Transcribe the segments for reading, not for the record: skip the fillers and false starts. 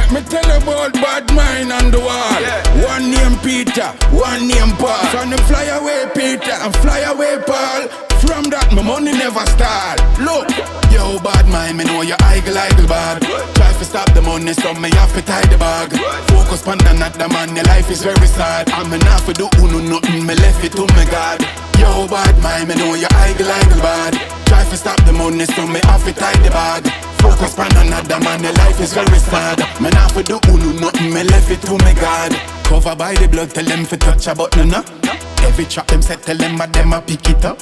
Let me tell you about Badmind on the wall. One name Peter, one name Paul. From the fly away Peter and fly away Paul. From that my money never start. Look, yo Badmind, me know you idle bad. Try to stop the money, so me have to tie the bag. Focus on another man, your life is very sad. I'm not for do nothing, me left it to me God. Yo Badmind, me know you idle bad. Try to stop the money, so me have to tie the bag. Focus on another man, your life is very sad. Me not for do nothing, me left it to me God. Cover by the blood, tell them to touch a button, no? Every trap them set, tell them a pick it up.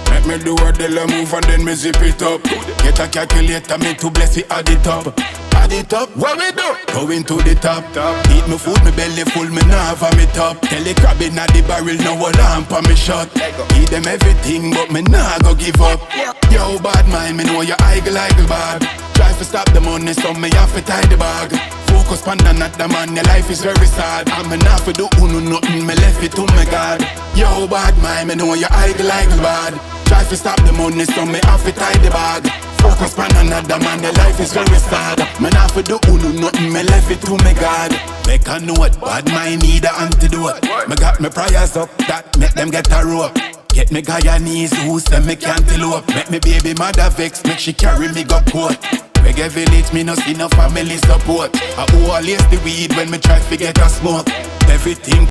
Let me do a deal move and then me zip it up. Get a calculator, me to bless it, add it up. Add it up, what we do? Going to the top. Eat me food, me belly full, me nah have me top. Tell the crab inna the barrel, no a lamp on me shot. Eat them everything, but me nah go give up. Yo Badmind, me know you idle bad. Try to stop the money, so me have to tie the bag. Focus on another man, your life is very sad. I'm not for do nothing, me left it to me God. Yo Badmind, me know you idle bad. Try to stop the money, so me have to tie the bag. Focus on another man, your life is very sad. Me not for do nothing, me left it to me God. Make a note, Badmind need an antidote. Me got me prayers up, that make them get a rope. Get me Guyanese, who say me can't elope. Make me baby mother vex, make she carry me go court. Reggae village, me no see no family support. I always the weed when me try to get a smoke. Everything